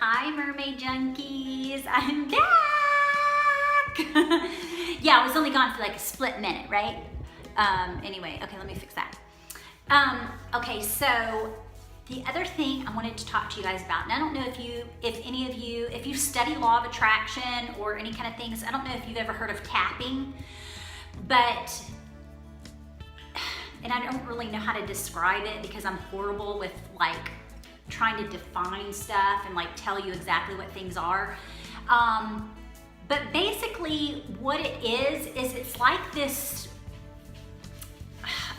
Hi, Mermaid Junkies. I'm back. Yeah, I was only gone for like a split minute, right? Anyway, okay, let me fix that. Okay, so the other thing I wanted to talk to you guys about, and I don't know if you study law of attraction or any kind of things, I don't know if you've ever heard of tapping, but, and I don't really know how to describe it because I'm horrible with like trying to define stuff and like tell you exactly what things are. But basically what it is it's like this,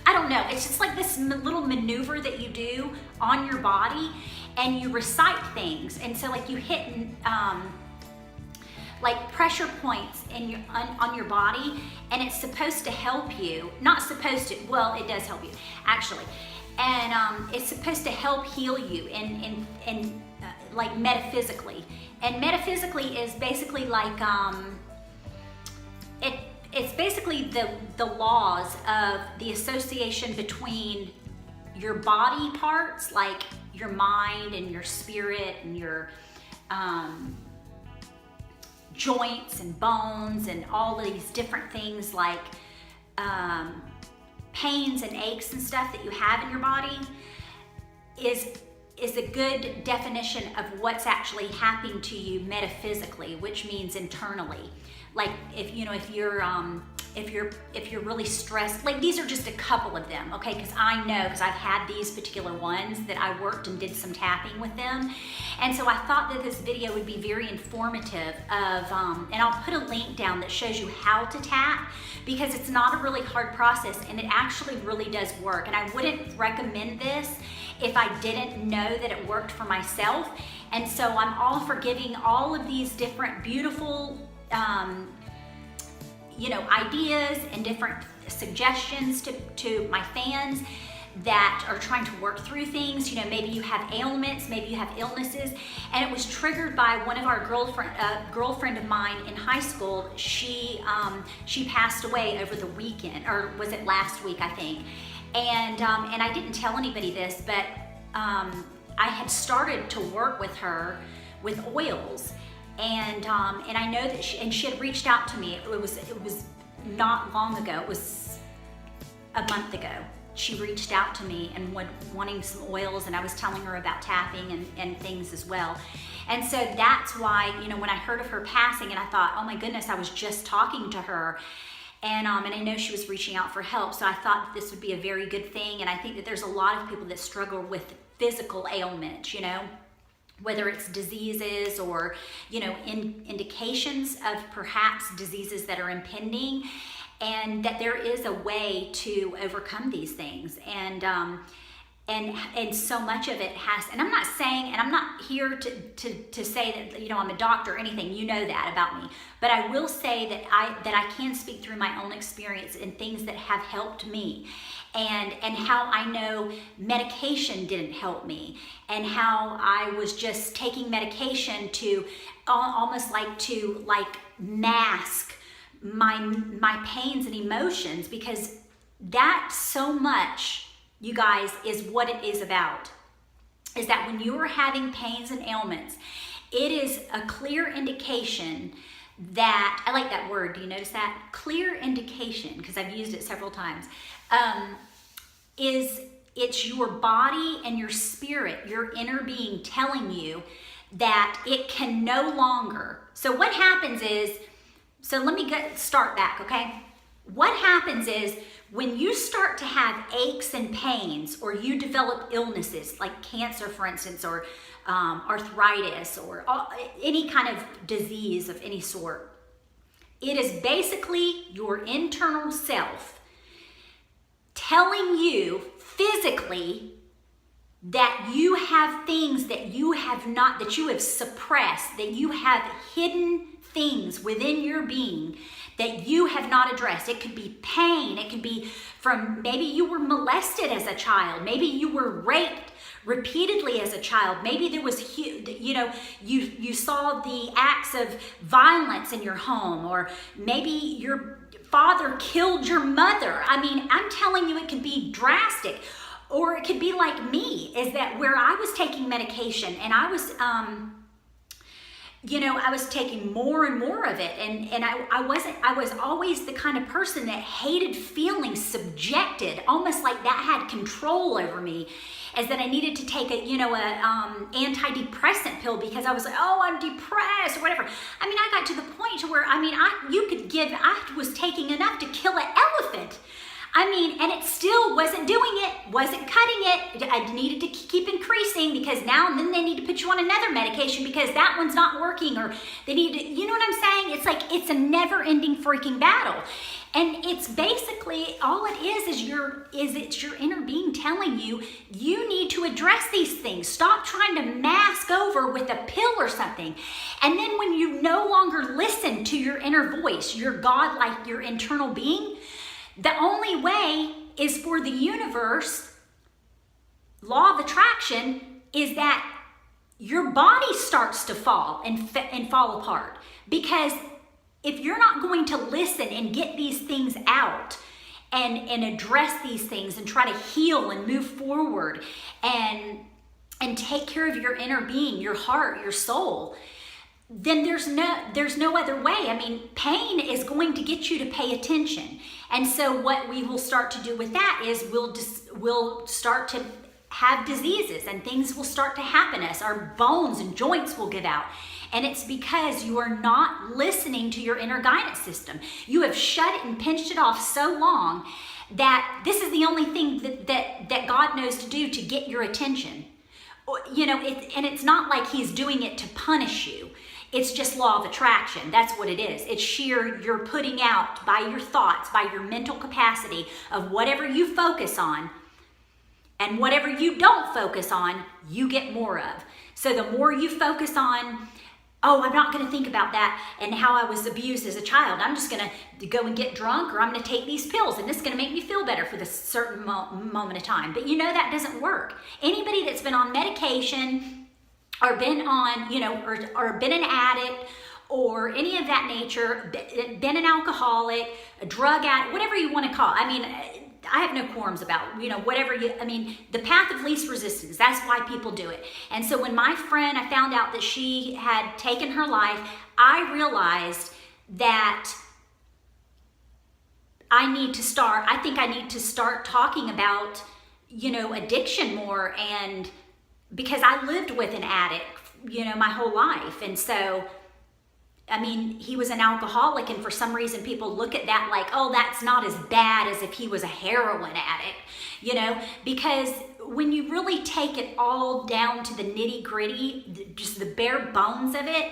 I don't know, it's just like this little maneuver that you do on your body and you recite things. And so like you hit like pressure points in on your body, and it's supposed to help you, not supposed to, well, it does help you actually. And it's supposed to help heal you in like metaphysically. And metaphysically is basically like, it's basically the laws of the association between your body parts, like your mind and your spirit and your joints and bones and all of these different things like pains and aches and stuff that you have in your body is a good definition of what's actually happening to you metaphysically, which means internally. Like if you're really stressed, like these are just a couple of them, okay? Because I know, because I've had these particular ones that I worked and did some tapping with them. And so I thought that this video would be very informative of, and I'll put a link down that shows you how to tap, because it's not a really hard process and it actually really does work. And I wouldn't recommend this if I didn't know that it worked for myself. And so I'm all for giving all of these different beautiful ideas and different suggestions to my fans that are trying to work through things. You know, maybe you have ailments, maybe you have illnesses, and it was triggered by one of our girlfriend of mine in high school. She passed away over the weekend, or was it last week, I think. And I didn't tell anybody this, but I had started to work with her with oils. And I know that she had reached out to me. It was not long ago. It was a month ago. She reached out to me and wanting some oils, and I was telling her about tapping and things as well. And so that's why, you know, when I heard of her passing, and I thought, oh my goodness, I was just talking to her. And I know she was reaching out for help. So I thought that this would be a very good thing. And I think that there's a lot of people that struggle with physical ailments, you know, whether it's diseases or, you know, indications of perhaps diseases that are impending, and that there is a way to overcome these things. And so much of it has, and I'm not saying, and I'm not here to say that, you know, I'm a doctor or anything, you know that about me, but I will say that I can speak through my own experience and things that have helped me, and how I know medication didn't help me, and how I was just taking medication to almost like to mask my pains and emotions, because that so much, you guys, is what it is about. Is that when you are having pains and ailments, it is a clear indication that, I like that word, do you notice that? Clear indication, because I've used it several times, it's your body and your spirit, your inner being telling you that it can no longer. So what happens is, so let me start back, okay? What happens is when you start to have aches and pains, or you develop illnesses like cancer, for instance, or arthritis, or any kind of disease of any sort, it is basically your internal self telling you physically that you have things that you have not, that you have suppressed, that you have hidden things within your being that you have not addressed. It could be pain. It could be from, maybe you were molested as a child. Maybe you were raped repeatedly as a child. Maybe there was, you know, you saw the acts of violence in your home, or maybe your father killed your mother. I mean, I'm telling you, it could be drastic. Or it could be like me, is that where I was taking medication and I was I was taking more and more of it. And I was always the kind of person that hated feeling subjected, almost like that had control over me, as that I needed to take a antidepressant pill because I was like, oh, I'm depressed or whatever. I mean, I got to the point to where, I was taking enough to kill an elephant. I mean, and it still wasn't doing it, wasn't cutting it. I needed to keep increasing because now and then they need to put you on another medication because that one's not working, or they need to, you know what I'm saying? It's like, it's a never ending freaking battle. And it's basically, all it is it's your inner being telling you, you need to address these things. Stop trying to mask over with a pill or something. And then when you no longer listen to your inner voice, your God, like your internal being, the only way is for the universe, law of attraction, is that your body starts to fall and fall apart. Because if you're not going to listen and get these things out and address these things and try to heal and move forward and take care of your inner being, your heart, your soul, then there's no other way. I mean, pain is going to get you to pay attention. And so what we will start to do with that is we'll start to have diseases and things will start to happen to us. Our bones and joints will give out. And it's because you are not listening to your inner guidance system. You have shut it and pinched it off so long that this is the only thing that God knows to do to get your attention. And it's not like he's doing it to punish you. It's just law of attraction. That's what it is. It's sheer, you're putting out by your thoughts, by your mental capacity of whatever you focus on, and whatever you don't focus on, you get more of. So the more you focus on, oh, I'm not going to think about that and how I was abused as a child. I'm just going to go and get drunk, or I'm going to take these pills and this is going to make me feel better for this certain moment of time. But that doesn't work. Anybody that's been on medication or been on, or been an addict or any of that nature, been an alcoholic, a drug addict, whatever you want to call it. I mean, I have no qualms about, the path of least resistance, that's why people do it. And so when I found out that she had taken her life, I realized that I think I need to start talking about, addiction more, and because I lived with an addict, my whole life. And so, he was an alcoholic, and for some reason people look at that like, oh, that's not as bad as if he was a heroin addict, because when you really take it all down to the nitty gritty, just the bare bones of it,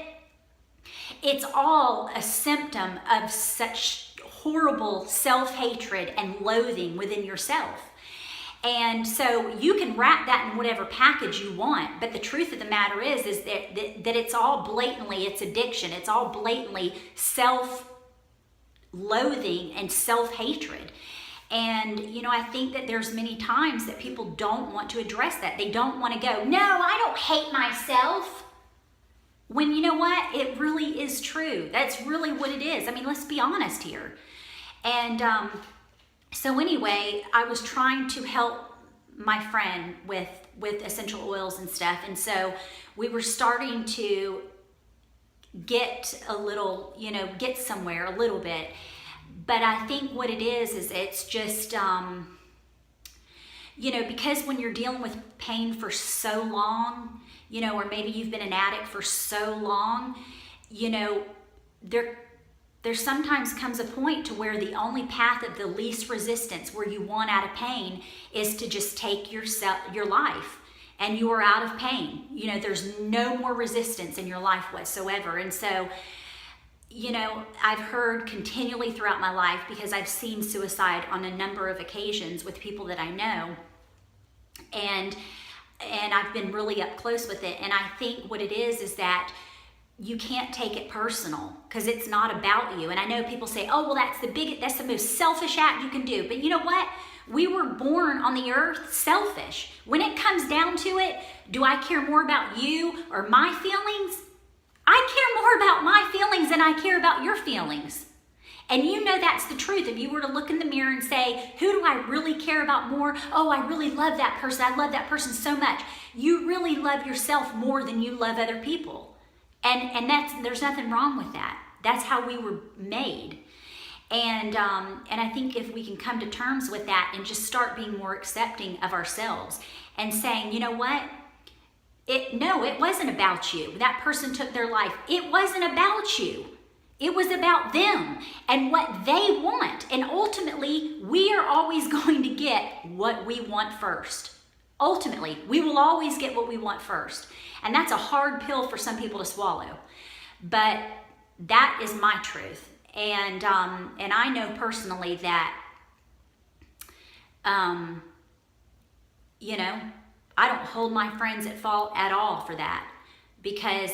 it's all a symptom of such horrible self-hatred and loathing within yourself. And so you can wrap that in whatever package you want, but the truth of the matter is that it's all blatantly, it's addiction. It's all blatantly self-loathing and self-hatred. And, I think that there's many times that people don't want to address that. They don't want to go, no, I don't hate myself. When you know what? It really is true. That's really what it is. Let's be honest here. And, so anyway, I was trying to help my friend with essential oils and stuff. And so we were starting to get a little, get somewhere a little bit. But I think what it is it's just, because when you're dealing with pain for so long, or maybe you've been an addict for so long, there sometimes comes a point to where the only path of the least resistance, where you want out of pain, is to just take your life, and you are out of pain. There's no more resistance in your life whatsoever. And so, I've heard continually throughout my life, because I've seen suicide on a number of occasions with people that I know, and I've been really up close with it. And I think what it is that you can't take it personal, because it's not about you. And I know people say, oh, well, that's the most selfish act you can do. But you know what? We were born on the earth selfish. When it comes down to it, do I care more about you or my feelings? I care more about my feelings than I care about your feelings. And that's the truth. If you were to look in the mirror and say, who do I really care about more? Oh, I really love that person. I love that person so much. You really love yourself more than you love other people. And there's nothing wrong with that. That's how we were made. And I think if we can come to terms with that and just start being more accepting of ourselves and saying, you know what? It wasn't about you. That person took their life. It wasn't about you. It was about them and what they want. And ultimately, we are always going to get what we want first. Ultimately, we will always get what we want first. And that's a hard pill for some people to swallow. But that is my truth. And I know personally that, I don't hold my friends at fault at all for that, because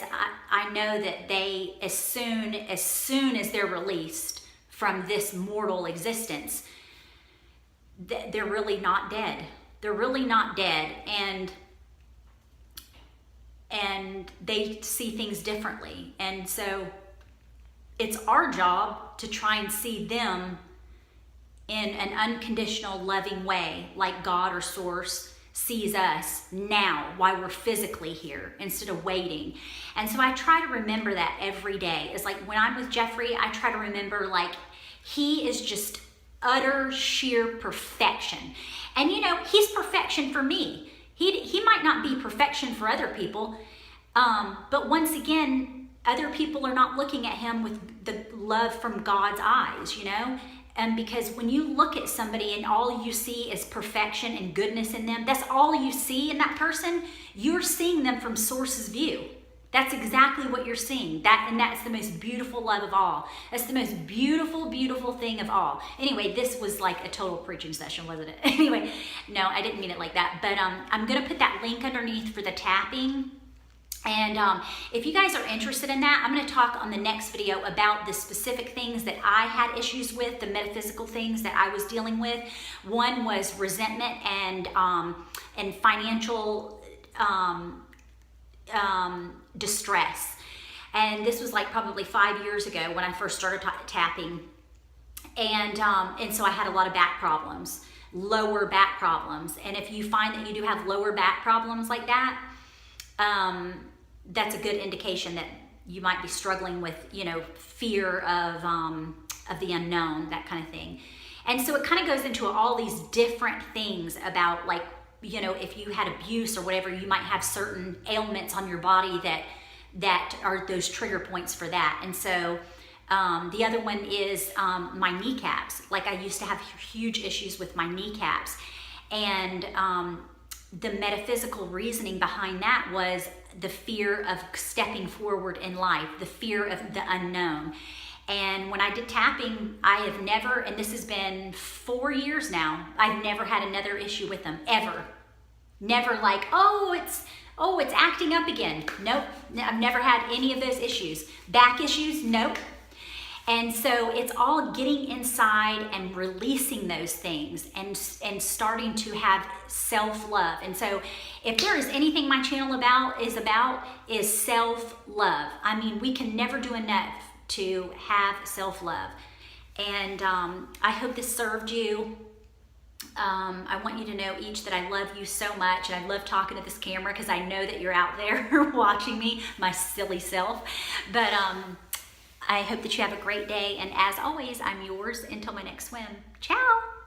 I know that they, as soon as they're released from this mortal existence, they're really not dead. They're really not dead, and they see things differently. And so it's our job to try and see them in an unconditional, loving way, like God or Source sees us now while we're physically here, instead of waiting. And so I try to remember that every day. It's like when I'm with Jeffrey, I try to remember, like, he is just utter sheer perfection. And he's perfection for me. He might not be perfection for other people, but once again, other people are not looking at him with the love from God's eyes, And because when you look at somebody and all you see is perfection and goodness in them, that's all you see in that person, you're seeing them from Source's view. That's exactly what you're seeing. And that's the most beautiful love of all. That's the most beautiful, beautiful thing of all. Anyway, this was like a total preaching session, wasn't it? Anyway, no, I didn't mean it like that. But I'm going to put that link underneath for the tapping. And if you guys are interested in that, I'm going to talk on the next video about the specific things that I had issues with, the metaphysical things that I was dealing with. One was resentment and financial distress. And this was like probably 5 years ago when I first started tapping. And so I had a lot of back problems, lower back problems. And if you find that you do have lower back problems like that, that's a good indication that you might be struggling with, fear of the unknown, that kind of thing. And so it kind of goes into all these different things about, like, if you had abuse or whatever, you might have certain ailments on your body that are those trigger points for that. And so the other one is my kneecaps. Like, I used to have huge issues with my kneecaps. And the metaphysical reasoning behind that was the fear of stepping forward in life, the fear of the unknown. And when I did tapping, I have never, and this has been 4 years now, I've never had another issue with them, ever. Never like, it's acting up again. Nope, I've never had any of those issues. Back issues, nope. And so it's all getting inside and releasing those things and starting to have self-love. And so if there is anything my channel is self-love. I mean, we can never do enough to have self-love. And I hope this served you. I want you to know each that I love you so much, and I love talking to this camera because I know that you're out there watching me, my silly self. But I hope that you have a great day, and as always, I'm yours until my next swim. Ciao!